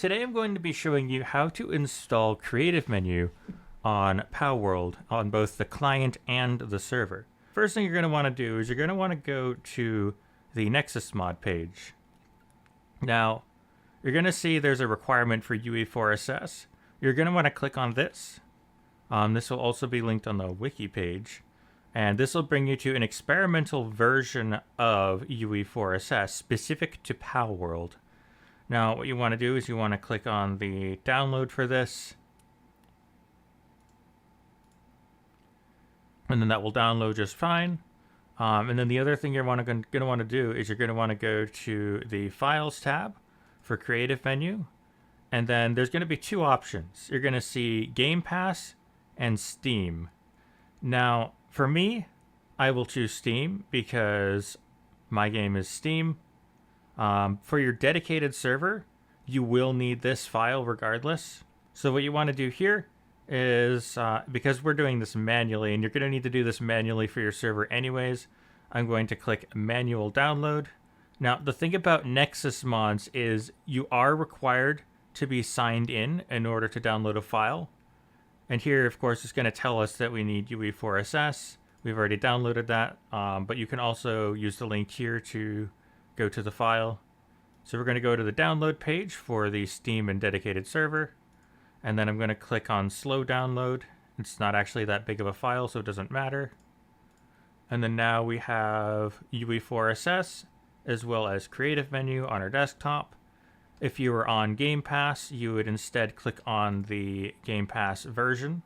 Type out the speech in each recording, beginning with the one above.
Today I'm going to be showing you how to install Creative Menu on Palworld on both the client and the server. First thing you're going to want to do is you're going to want to go to the NexusMod page. Now, you're going to see there's a requirement for UE4SS. You're going to want to click on this. This will also be linked on the wiki page. And this will bring you to an experimental version of UE4SS specific to Palworld. Now, what you want to do is you want to click on the download for this. And then that will download just fine. And then the other thing you're going to want to do is you're going to want to go to the Files tab for Creative Menu. And then there's going to be two options. You're going to see Game Pass and Steam. Now, for me, I will choose Steam because my game is Steam. For your dedicated server, you will need this file regardless. So what you want to do here is, because we're doing this manually, and you're going to need to do this manually for your server anyways, I'm going to click Manual Download. Now, the thing about Nexus mods is you are required to be signed in order to download a file. And here, of course, it's going to tell us that we need UE4SS. We've already downloaded that, but you can also use the link here to go to the file. So we're going to go to the download page for the Steam and dedicated server. And then I'm going to click on slow download. It's not actually that big of a file, so it doesn't matter. And then now we have UE4SS as well as Creative Menu on our desktop. If you were on Game Pass, you would instead click on the Game Pass version.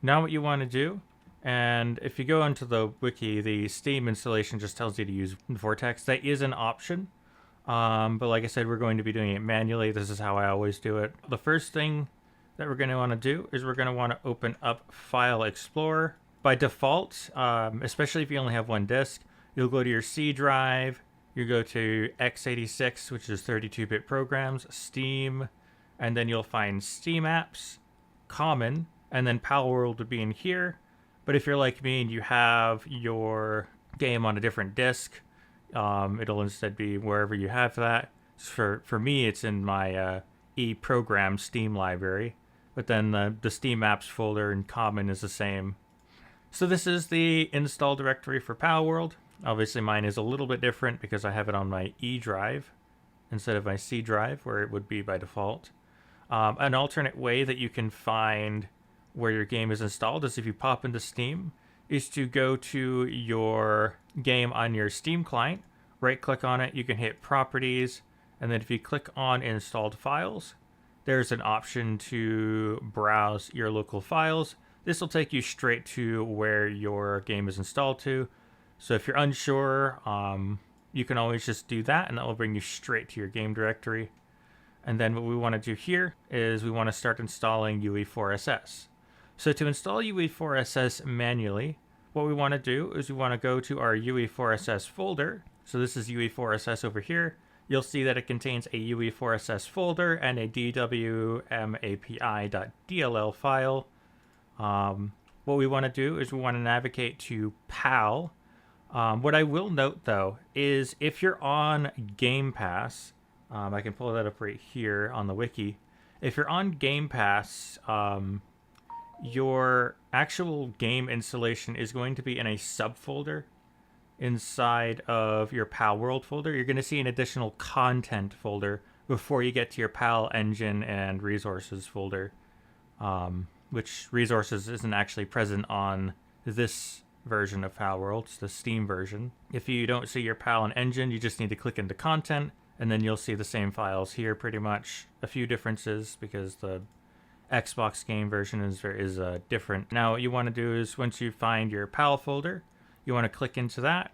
Now what you want to do, and if you go into the wiki, the Steam installation just tells you to use Vortex. That is an option, but like I said, we're going to be doing it manually. This is how I always do it. The first thing that we're going to want to do is we're going to want to open up File Explorer. By default, especially if you only have one disk, you'll go to your C drive, you go to x86, which is 32-bit programs, Steam, and then you'll find Steam Apps, Common, and then Palworld would be in here. But if you're like me and you have your game on a different disk, it'll instead be wherever you have that. For me, it's in my e-program Steam library, but then the Steam Apps folder in Common is the same. So this is the install directory for Palworld. Obviously mine is a little bit different because I have it on my E drive instead of my C drive where it would be by default. An alternate way that you can find where your game is installed is if you pop into Steam, is to go to your game on your Steam client, right click on it, you can hit Properties, and then if you click on Installed Files, there's an option to browse your local files. This will take you straight to where your game is installed to. So if you're unsure, you can always just do that and that will bring you straight to your game directory. And then what we want to do here is we want to start installing UE4SS. So to install UE4SS manually, what we want to do is we want to go to our UE4SS folder. So this is UE4SS over here. You'll see that it contains a UE4SS folder and a dwmapi.dll file. What we want to do is we want to navigate to PAL. What I will note, though, is if you're on Game Pass, I can pull that up right here on the wiki. If you're on Game Pass, your actual game installation is going to be in a subfolder inside of your Palworld folder. You're going to see an additional content folder before you get to your Pal engine and resources folder, which resources isn't actually present on this version of Palworld. It's the Steam version. If you don't see your Pal and engine, you just need to click into content, and then you'll see the same files here pretty much. A few differences because the Xbox game version is different. Now what you want to do is once you find your Pal folder, you want to click into that,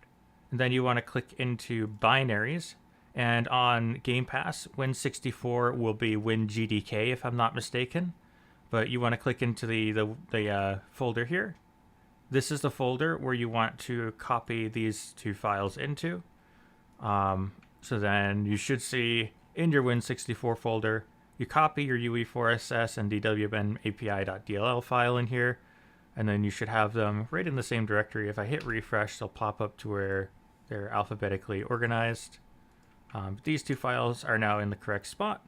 and then you want to click into binaries. And on Game Pass, Win64 will be WinGDK if I'm not mistaken. But you want to click into the folder here. This is the folder where you want to copy these two files into. So then you should see in your Win64 folder, you copy your UE4SS and dwmapi.dll file in here, and then you should have them right in the same directory. If I hit refresh, they'll pop up to where they're alphabetically organized. These two files are now in the correct spot.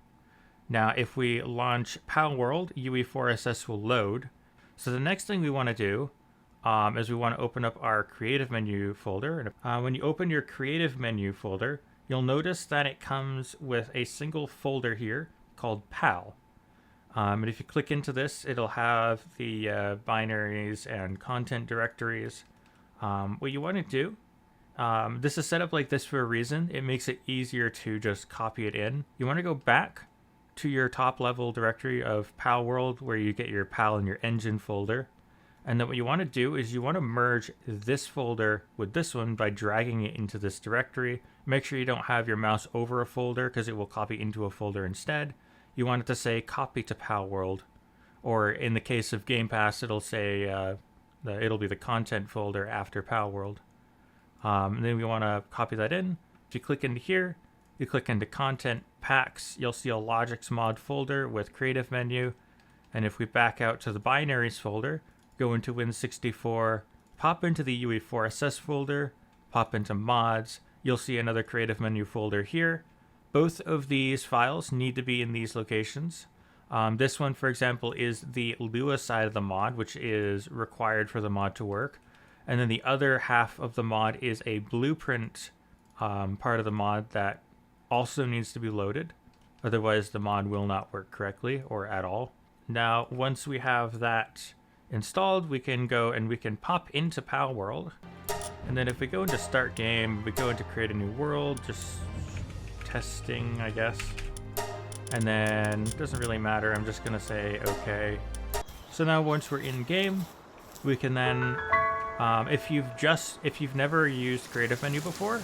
Now, if we launch Palworld, UE4SS will load. So the next thing we want to do is we want to open up our creative menu folder. When you open your creative menu folder, you'll notice that it comes with a single folder here called Pal. And if you click into this, it'll have the binaries and content directories. What you want to do, this is set up like this for a reason. It makes it easier to just copy it in. You want to go back to your top level directory of Palworld where you get your Pal and your engine folder. And then what you want to do is you want to merge this folder with this one by dragging it into this directory. Make sure you don't have your mouse over a folder because it will copy into a folder instead. You want it to say copy to Palworld, or in the case of Game Pass, it'll say it'll be the content folder after Palworld. And then we want to copy that in. If you click into here, you click into content packs, you'll see a Logix mod folder with creative menu. And if we back out to the binaries folder, go into Win64, pop into the UE4SS folder, pop into mods, you'll see another creative menu folder here. Both of these files need to be in these locations. This one, for example, is the Lua side of the mod, which is required for the mod to work. And then the other half of the mod is a blueprint part of the mod that also needs to be loaded. Otherwise, the mod will not work correctly or at all. Now, once we have that installed, we can go and we can pop into Palworld. And then if we go into start game, we go into create a new world, just testing, I guess. And then it doesn't really matter. I'm just going to say okay. So now once we're in game, we can then, if you've never used creative menu before,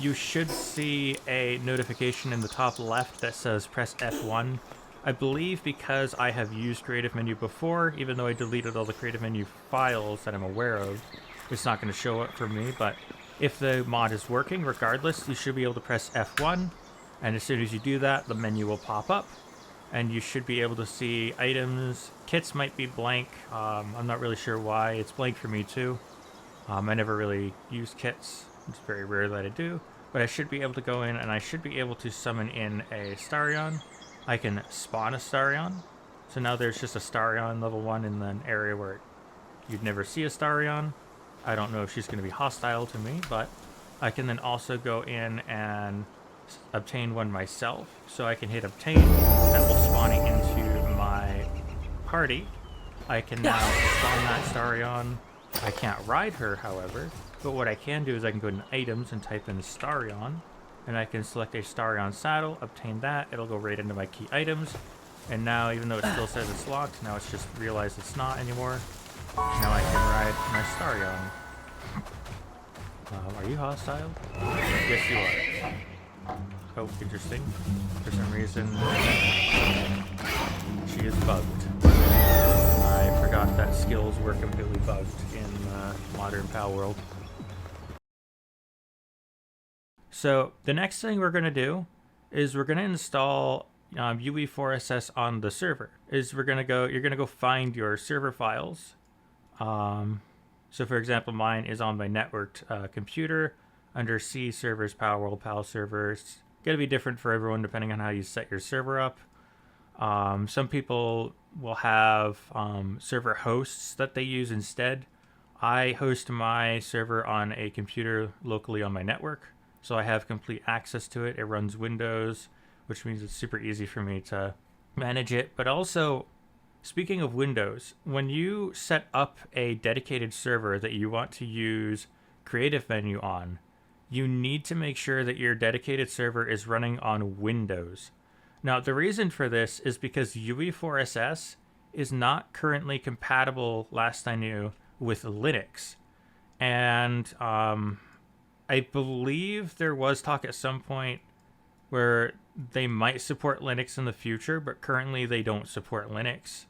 you should see a notification in the top left that says press F1. I believe because I have used creative menu before, even though I deleted all the creative menu files that I'm aware of, it's not going to show up for me. But if the mod is working, regardless, you should be able to press F1. And as soon as you do that, the menu will pop up. And you should be able to see items. Kits might be blank. I'm not really sure why. It's blank for me too. I never really use kits. It's very rare that I do. But I should be able to go in and I should be able to summon in a Starion. I can spawn a Starion. So now there's just a Starion level 1 in an area where you'd never see a Starion. I don't know if she's going to be hostile to me, but I can then also go in and obtain one myself. So I can hit obtain. That will spawn it into my party. I can now spawn that Starion. I can't ride her, however. But what I can do is I can go into items and type in Starion. And I can select a Starion saddle, obtain that. It'll go right into my key items. And now, even though it still says it's locked, now it's just realized it's not anymore. Now I can ride my Starion. Are you hostile? Yes, you are. Oh, interesting. For some reason, she is bugged. I forgot that skills were completely bugged in modern Palworld. So the next thing we're going to do is we're going to install UE4SS on the server. You're going to go find your server files. So for example, mine is on my networked computer under C servers, Palworld, Pal servers. It's going to be different for everyone depending on how you set your server up. Some people will have server hosts that they use instead. I host my server on a computer locally on my network. So I have complete access to it. It runs Windows, which means it's super easy for me to manage it. But also, speaking of Windows, when you set up a dedicated server that you want to use creative menu on, you need to make sure that your dedicated server is running on Windows. Now, the reason for this is because UE4SS is not currently compatible, last I knew, with Linux. And I believe there was talk at some point where they might support Linux in the future, but currently they don't support Linux.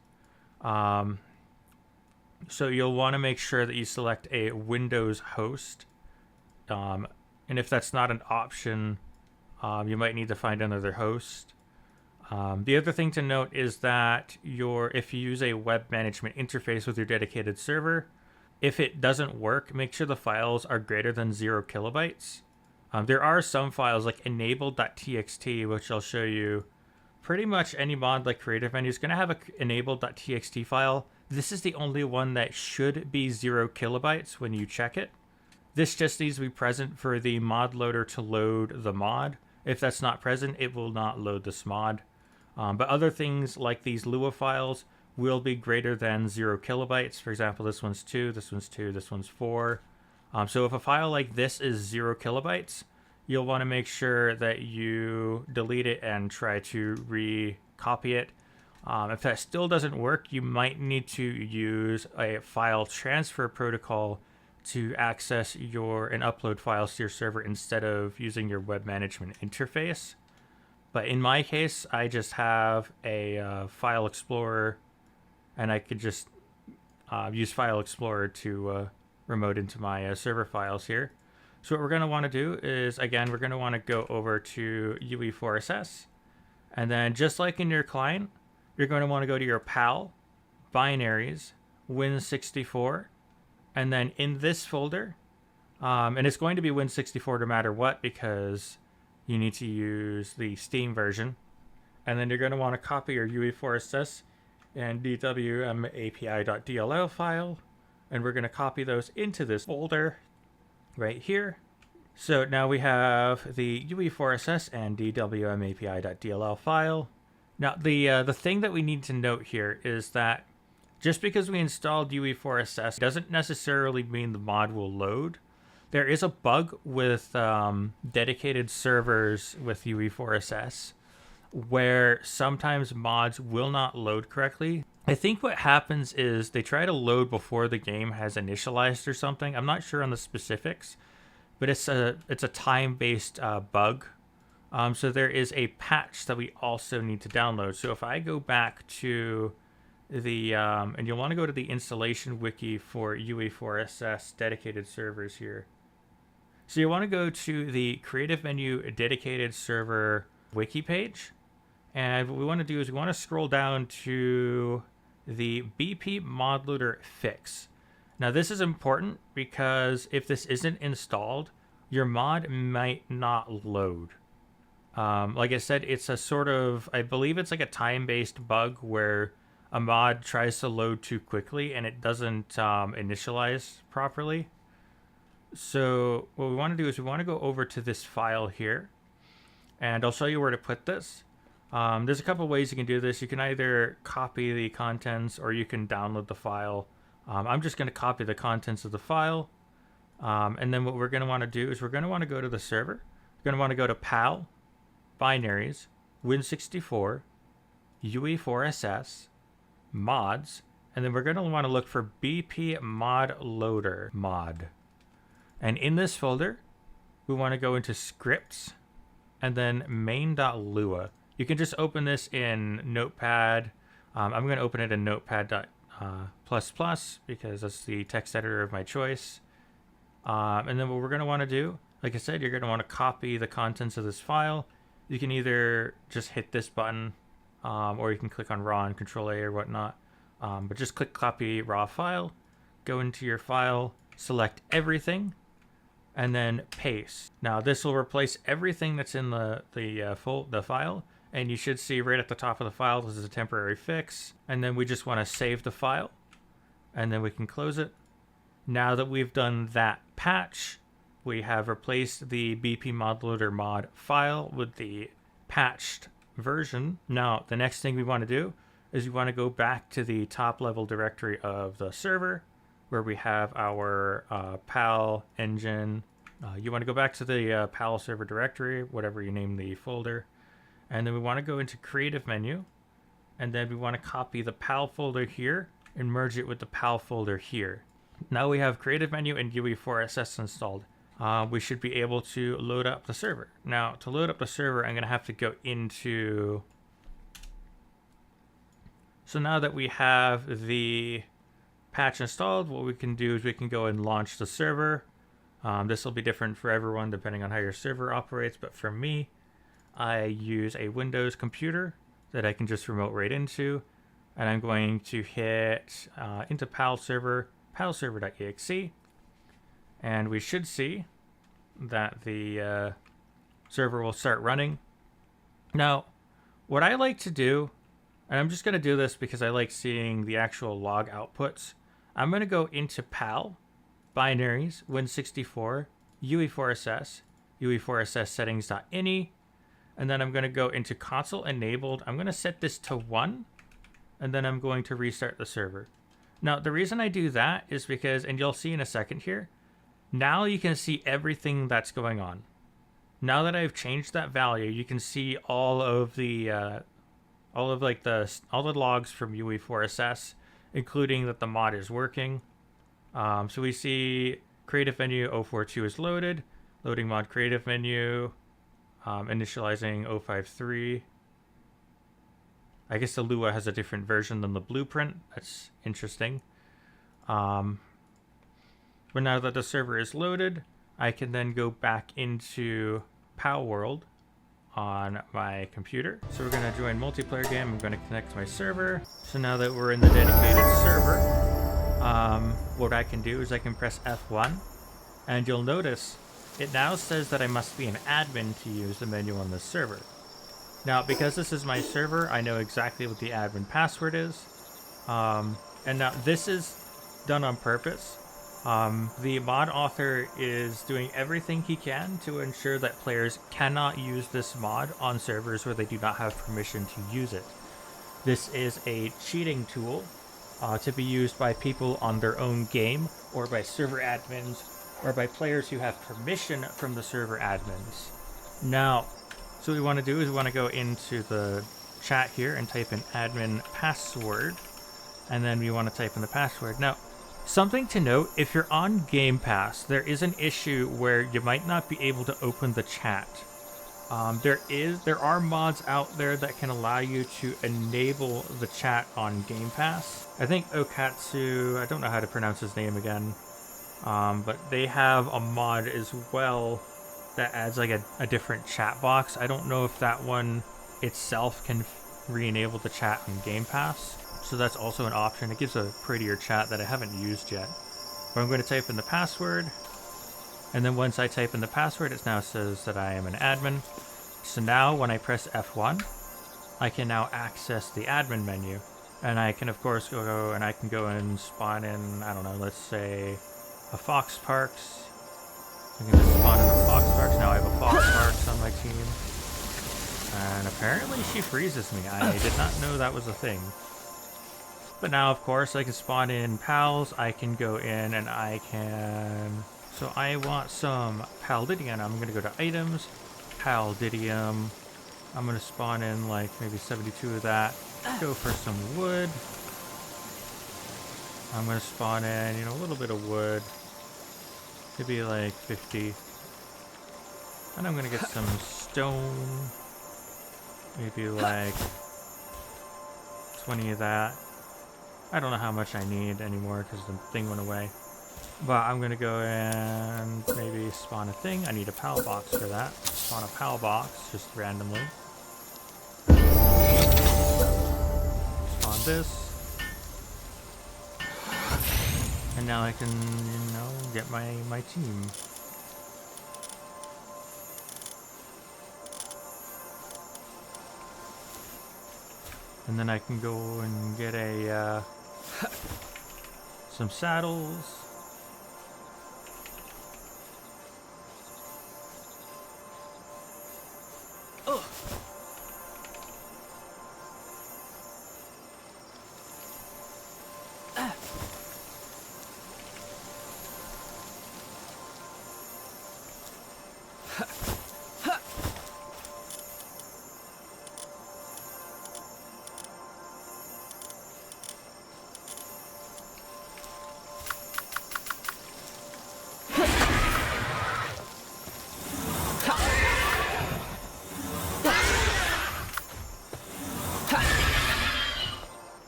So you'll want to make sure that you select a Windows host. And if that's not an option, you might need to find another host. The other thing to note is that if you use a web management interface with your dedicated server, if it doesn't work, make sure the files are greater than 0 kilobytes. There are some files like enabled.txt, which I'll show you pretty much any mod like Creative Menu is going to have a enabled.txt file. This is the only one that should be 0 kilobytes when you check it. This just needs to be present for the mod loader to load the mod. If that's not present, it will not load this mod. But other things like these Lua files will be greater than 0 kilobytes. For example, this one's 2, this one's 2, this one's 4. So if a file like this is 0 kilobytes, you'll want to make sure that you delete it and try to recopy it. If that still doesn't work, you might need to use a file transfer protocol to access and upload files to your server instead of using your web management interface. But in my case, I just have a file explorer, and I could just use File Explorer to remote into my server files here. So what we're going to want to do is, again, we're going to want to go over to UE4SS. And then just like in your client, you're going to want to go to your PAL, binaries, Win64. And then in this folder, and it's going to be Win64 no matter what because you need to use the Steam version. And then you're going to want to copy your UE4SS and DWMAPI.dll file. And we're going to copy those into this folder right here. So now we have the UE4SS and DWMAPI.dll file. Now the thing that we need to note here is that just because we installed UE4SS doesn't necessarily mean the mod will load. There is a bug with dedicated servers with UE4SS where sometimes mods will not load correctly. I think what happens is they try to load before the game has initialized or something. I'm not sure on the specifics, but it's a time-based bug. So there is a patch that we also need to download. So if I go back to the, and you'll want to go to the installation wiki for UE4SS dedicated servers here. So you want to go to the Creative Menu dedicated server wiki page. And what we want to do is we want to scroll down to the BPModLoader fix. Now this is important because if this isn't installed, your mod might not load. Like I said, it's a sort of, I believe it's like a time-based bug where a mod tries to load too quickly and it doesn't initialize properly. So what we want to do is we want to go over to this file here, and I'll show you where to put this. There's a couple ways you can do this. You can either copy the contents or you can download the file. I'm just going to copy the contents of the file. And then what we're going to want to do is we're going to want to go to the server. We're going to want to go to PAL, binaries, Win64, UE4SS, mods, and then we're going to want to look for BPModLoaderMod. And in this folder, we want to go into scripts and then main.lua. You can just open this in Notepad. I'm going to open it in Notepad++ because that's the text editor of my choice. And then what we're going to want to do, like I said, you're going to want to copy the contents of this file. You can either just hit this button or you can click on raw and Control-A or whatnot. But just click copy raw file, go into your file, select everything, and then paste. Now this will replace everything that's in the file, and you should see right at the top of the file this is a temporary fix. And then we just want to save the file, and then we can close it. Now that we've done that patch, we have replaced the BPModLoaderMod file with the patched version. Now the next thing we want to do is we want to go back to the top level directory of the server where we have our PAL engine. You want to go back to the PAL server directory, whatever you name the folder. And then we want to go into Creative Menu. And then we want to copy the PAL folder here and merge it with the PAL folder here. Now we have Creative Menu and UE4SS installed. We should be able to load up the server. Now to load up the server, I'm going to have to go into... So now that we have the patch installed, what we can do is we can go and launch the server. This will be different for everyone depending on how your server operates, but for me, I use a Windows computer that I can just remote right into, and I'm going to hit into PAL server, palserver.exe, and we should see that the server will start running. Now, What I like to do, and I'm just going to do this because I like seeing the actual log outputs. I'm going to go into PAL, binaries, Win64, UE4SS, UE4SS settings.ini, and then I'm going to go into console enabled. I'm going to set this to 1, and then I'm going to restart the server. Now, the reason I do that is because, and you'll see in a second here, now you can see everything that's going on. Now that I've changed that value, you can see all of the all the logs from UE4SS, including that the mod is working. So we see creative menu 042 is loaded, loading mod creative menu, initializing 053. I guess the Lua has a different version than the blueprint. That's interesting. But now that the server is loaded, I can then go back into Palworld on my computer. So we're going to join multiplayer game. I'm going to connect to my server. So now that we're in the dedicated server, what I can do is I can press F1, and you'll notice it now says that I must be an admin to use the menu on this server. Now, because this is my server, I know exactly what the admin password is. And now this is done on purpose. The mod author is doing everything he can to ensure that players cannot use this mod on servers where they do not have permission to use it. This is a cheating tool to be used by people on their own game, or by server admins, or by players who have permission from the server admins. Now, so what we want to do is we want to go into the chat here and type in admin password, and then we want to type in the password. Now, something to note, if you're on Game Pass, there is an issue where you might not be able to open the chat. There are mods out there that can allow you to enable the chat on Game Pass. I think Okatsu, I don't know how to pronounce his name again, but they have a mod as well that adds like a different chat box. I don't know if that one itself can re-enable the chat on Game Pass. So that's also an option. It gives a prettier chat that I haven't used yet. But I'm going to type in the password. And then once I type in the password, it now says that I am an admin. So now when I press F1, I can now access the admin menu. And I can, of course, go and I can go and spawn in, I don't know, let's say a Fox Parks. I can just spawn in a Fox Parks. Now I have a Fox Parks on my team. And apparently she freezes me. I did not know that was a thing. But now, of course, I can spawn in pals. I can go in and I can... So I want some Paldidium. I'm going to go to items, Paldidium. I'm going to spawn in like maybe 72 of that. Go for some wood. I'm going to spawn in, you know, a little bit of wood. Maybe like 50. And I'm going to get some stone. Maybe like 20 of that. I don't know how much I need anymore because the thing went away. But I'm going to go and maybe spawn a thing. I need a PAL box for that. Spawn a PAL box just randomly. Spawn this. And now I can, you know, get my team. And then I can go and get a some saddles.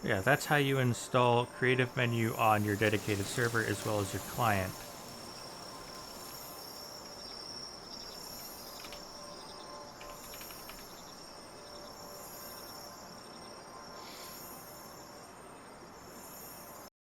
Yeah, that's how you install Creative Menu on your dedicated server as well as your client.